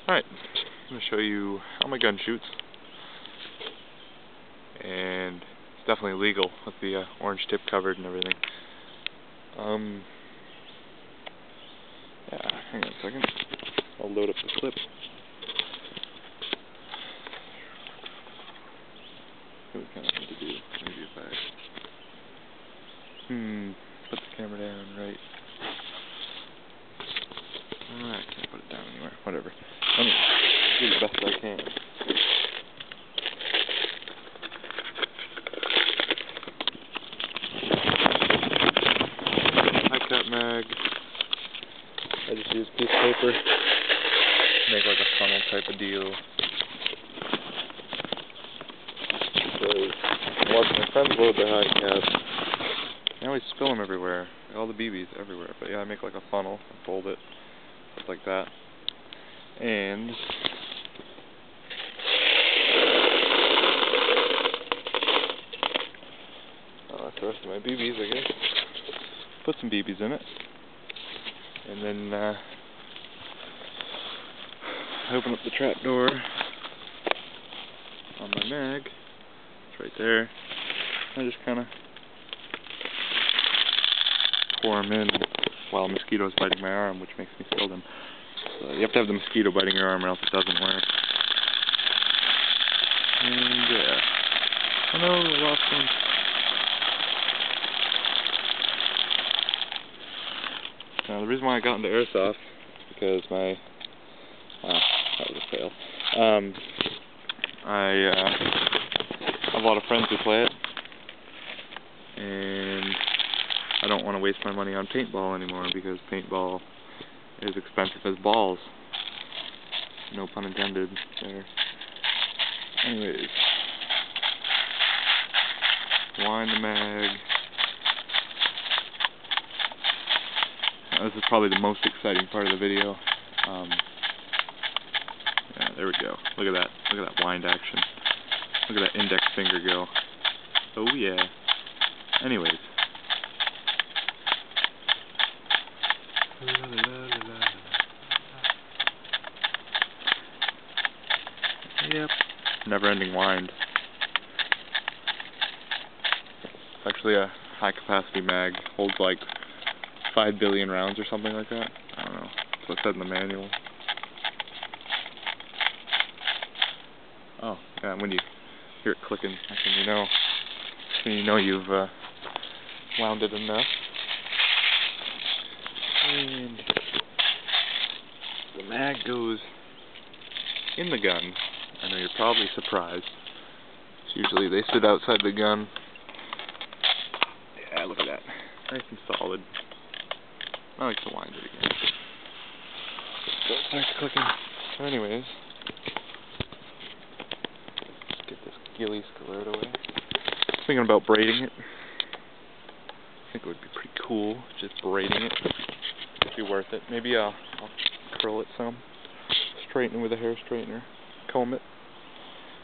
Alright, I'm going to show you how my gun shoots. And it's definitely legal with the orange tip covered and everything. Yeah, hang on a second. I'll load up the clip. What do we kind of need to do? Maybe if I put the camera down right. I can't put it down anywhere. Whatever. Anyway, I'll do the best I can. High cut mag. I just use a piece of paper, make like a funnel type of deal. So, I watch my friends load their high caps. I always spill them everywhere, all the BBs everywhere. But yeah, I make like a funnel, I fold it, just like that. And that's the rest of my BBs, I guess. Put some BBs in it. And then open up the trap door on my mag. It's right there. I just kind of pour them in while a mosquito is biting my arm, which makes me spill them. So you have to have the mosquito biting your arm or else it doesn't work. And yeah. Oh no, I lost one. Now the reason why I got into Airsoft because my that was a fail. I have a lot of friends who play it, and I don't want to waste my money on paintball anymore because paintball is expensive as balls. No pun intended there. Anyways, wind the mag. This is probably the most exciting part of the video. Yeah, there we go. Look at that. Look at that wind action. Look at that index finger go. Oh yeah. Anyways. Yep. Never-ending wind. It's actually a high-capacity mag. Holds like 5 billion rounds or something like that. I don't know. That's what it said in the manual. Oh, yeah, when you hear it clicking, that's when you know you've wound it enough. And the mag goes in the gun. I know you're probably surprised. Usually they sit outside the gun. Yeah, look at that. Nice and solid. I like to wind it again. So it starts clicking. So anyways, let's get this Ghillie scared away. Thinking about braiding it. I think it would be pretty cool, just braiding it. It'd be worth it. Maybe I'll curl it some. Straighten it with a hair straightener. Comb it.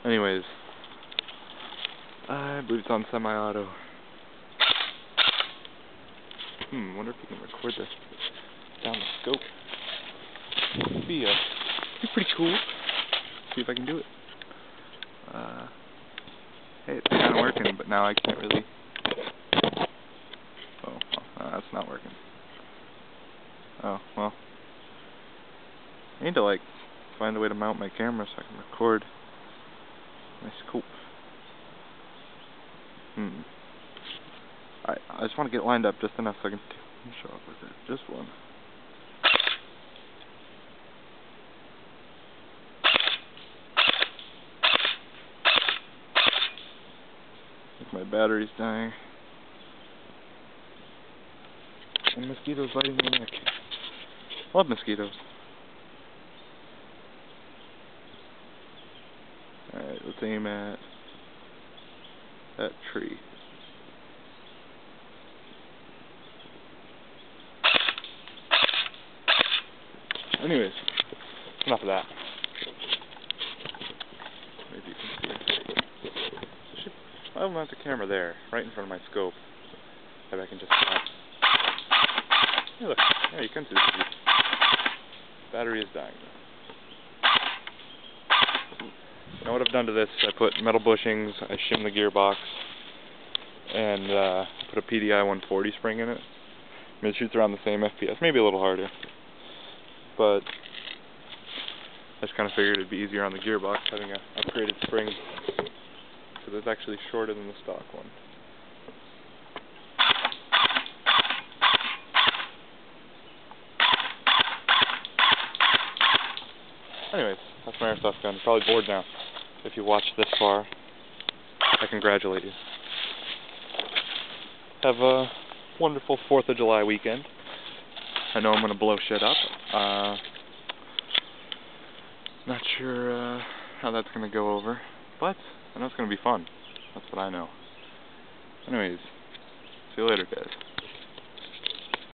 Anyways, I believe it's on semi-auto. Wonder if you can record this down the scope. It'd be pretty cool. See if I can do it. Hey, it's kind of working, but now I can't really. Oh, well, that's not working. Oh, well. I need to, find a way to mount my camera so I can record my scope. I just want to get lined up just enough so I can show up with it. Just one. I think my battery's dying. And mosquitoes biting my neck. Love mosquitoes. Alright, let's aim at that tree. Anyways, enough of that. Maybe you can see it. I'll mount the camera there, right in front of my scope. Maybe I can just stop. Hey, look. Yeah, you can see the battery is dying. what I've done to this, I put metal bushings, I shimmed the gearbox, and put a PDI 140 spring in it. I mean, it shoots around the same FPS, maybe a little harder, but I just kind of figured it'd be easier on the gearbox having a upgraded spring, because it's actually shorter than the stock one. Anyways, that's my airsoft gun. Probably bored now. If you watched this far, I congratulate you. Have a wonderful 4th of July weekend. I know I'm going to blow shit up. Not sure how that's going to go over, but I know it's going to be fun. That's what I know. Anyways, see you later, guys.